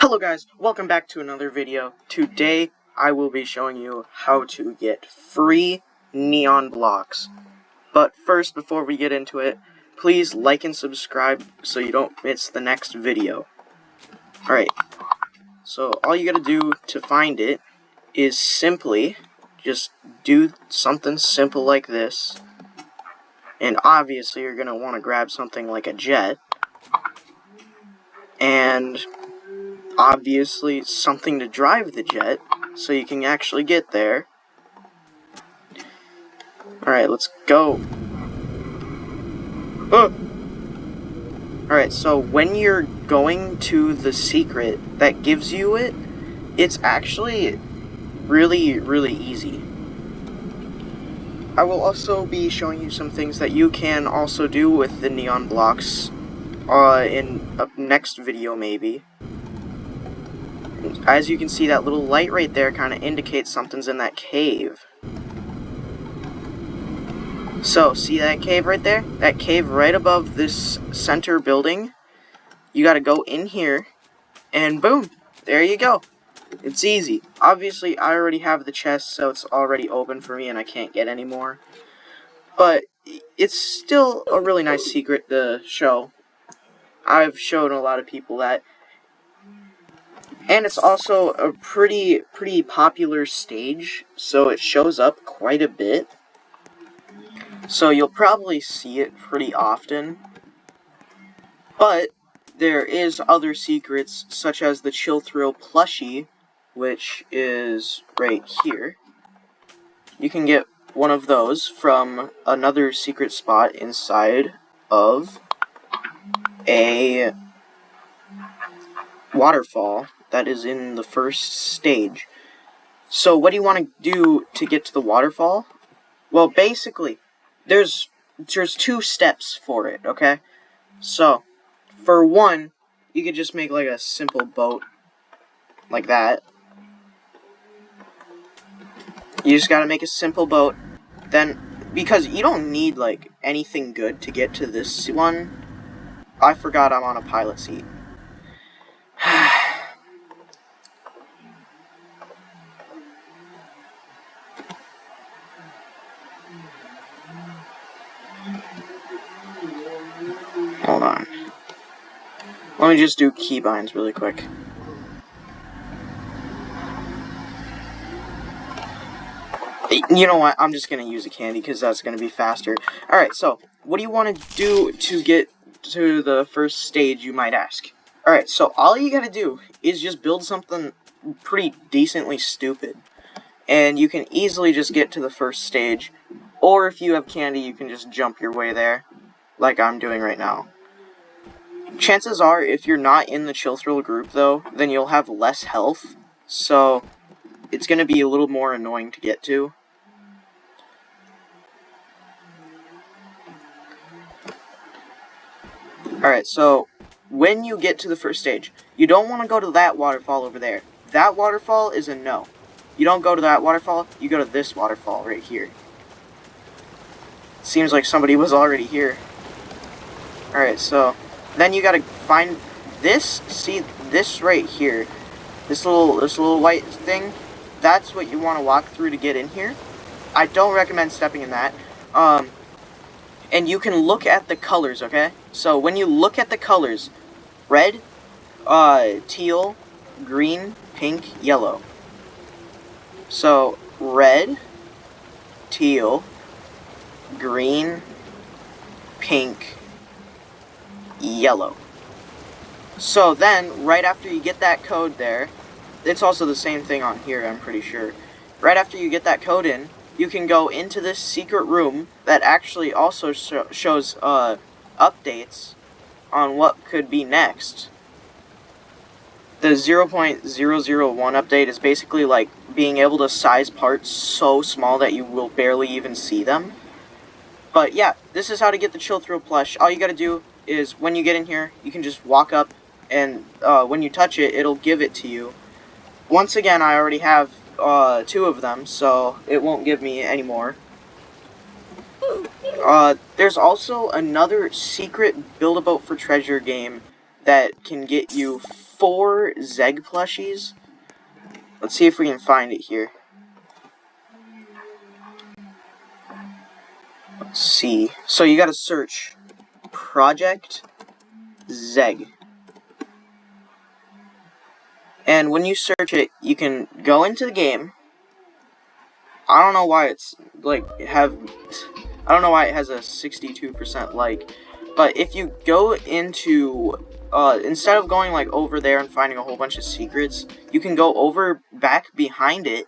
Hello guys, welcome back to another video. Today I will be showing you how to get free neon blocks. But first, before we get into it, please like and subscribe so you don't miss the next video. Alright, so all you gotta do to find it is simply just do something simple like this. And obviously you're gonna want to grab something like a jet. And obviously something to drive the jet so you can actually get there. Alright, let's go. Oh! Alright, so when you're going to the secret that gives you it, it's actually really easy. I will also be showing you some things that you can also do with the neon blocks in a next video maybe. As you can see, that little light right there kind of indicates something's in that cave. So, see that cave right there? That cave right above this center building? You gotta go in here, and boom! There you go. It's easy. Obviously, I already have the chest, so it's already open for me and I can't get any more. But, it's still a really nice secret to show. I've shown a lot of people that. And it's also a pretty popular stage, so it shows up quite a bit. So you'll probably see it pretty often. But there is other secrets, such as the Chill Thrill plushie, which is right here. You can get one of those from another secret spot inside of a waterfall that is in the first stage. So what do you want to do to get to the waterfall? Well, basically, there's two steps for it, okay? So, for one, you could just make like a simple boat, like that. You just gotta make a simple boat. Then, because you don't need like anything good to get to this one. I forgot I'm on a pilot seat. Hold on. Let me just do keybinds really quick. You know what? I'm just going to use a candy because that's going to be faster. Alright, so what do you want to do to get to the first stage, you might ask? Alright, so all you got to do is just build something pretty decently stupid. And you can easily just get to the first stage. Or if you have candy, you can just jump your way there, like I'm doing right now. Chances are, if you're not in the Chill Thrill group, though, then you'll have less health. So, it's going to be a little more annoying to get to. Alright, so, when you get to the first stage, you don't want to go to that waterfall over there. That waterfall is a no. You don't go to that waterfall, you go to this waterfall right here. Seems like somebody was already here. Alright, so, then you gotta find this, see this right here. This little white thing, that's what you want to walk through to get in here. I don't recommend stepping in that. And you can look at the colors, okay? So when you look at the colors, red, teal, green, pink, yellow. So red, teal, green, pink, yellow. So then, right after you get that code there, it's also the same thing on here, I'm pretty sure. Right after you get that code in, you can go into this secret room that actually also shows updates on what could be next. The 0.001 update is basically like being able to size parts so small that you will barely even see them. But yeah, this is how to get the Chill Thrill plush. All you gotta do is, when you get in here, you can just walk up, and when you touch it, it'll give it to you. Once again, I already have 2 of them, so it won't give me any more. There's also another secret Build-A-Boat for Treasure game that can get you 4 Zeg plushies. Let's see if we can find it here. Let's see. So you gotta search Project Zeg. And when you search it, you can go into the game. I don't know why it's like I don't know why it has a 62% like, but if you go into instead of going like over there and finding a whole bunch of secrets, you can go over back behind it.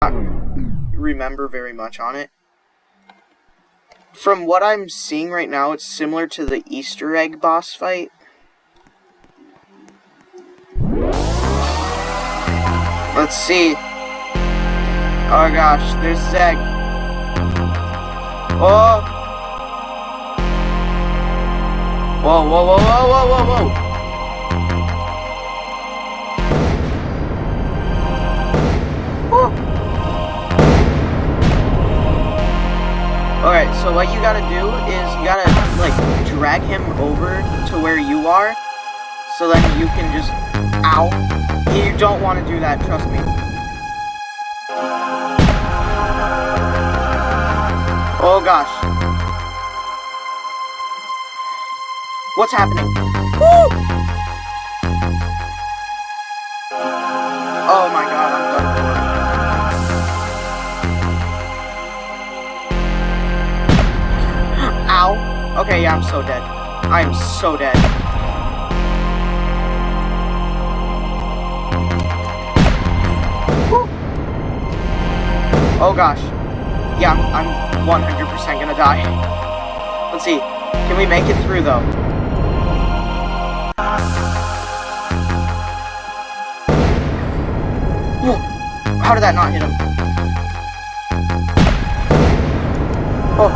Not remember very much on it. From what I'm seeing right now, it's similar to the Easter egg boss fight. Let's see. Oh gosh, there's Zeg. Oh! Whoa, whoa, whoa, whoa, whoa, whoa, whoa! Whoa! Alright, so what you gotta do is you gotta, like, drag him over to where you are, so then you can just... Ow! You don't want to do that, trust me. Oh gosh. What's happening? Woo! Oh my god, I'm done for. Ow. Okay, yeah, I'm so dead. I am so dead. Woo! Oh gosh. Yeah, I'm 100% gonna die. Let's see. Can we make it through, though? Whoa. How did that not hit him? Oh.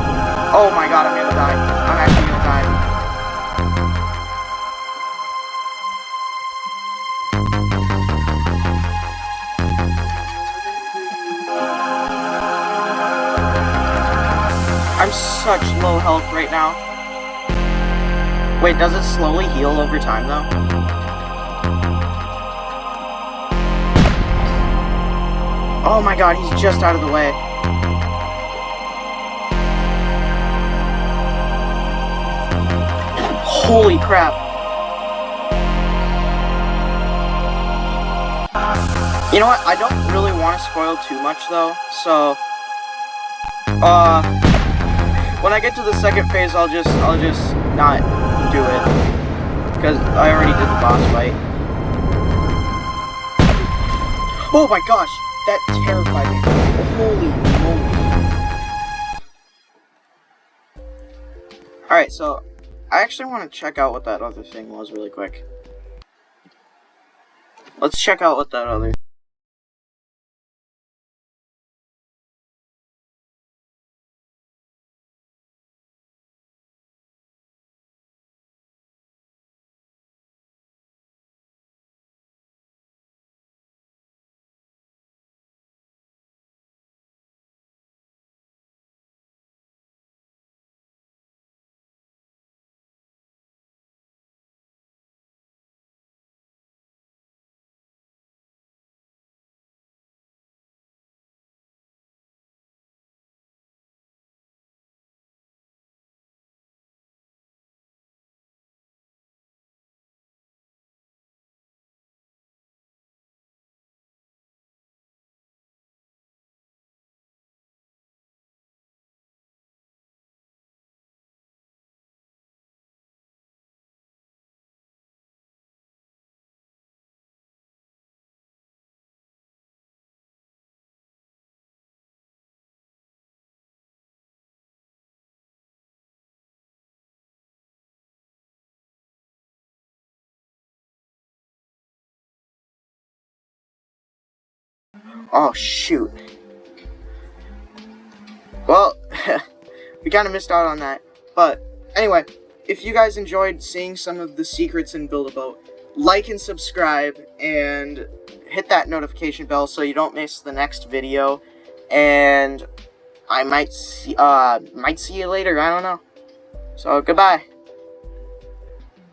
Oh my god, I'm gonna die. I'm actually gonna die. I'm such low health right now. Wait, does it slowly heal over time, though? Oh my god, he's just out of the way. Holy crap. You know what? I don't really want to spoil too much, though, so... when I get to the second phase, I'll just not do it. Because I already did the boss fight. Oh my gosh! That terrified me. Holy moly. Alright, so I actually want to check out what that other thing was really quick. Let's check out what that other Oh, shoot. Well, we kind of missed out on that. But, anyway, if you guys enjoyed seeing some of the secrets in Build-A-Boat, like and subscribe, and hit that notification bell so you don't miss the next video. And I might see you later, I don't know. So, goodbye.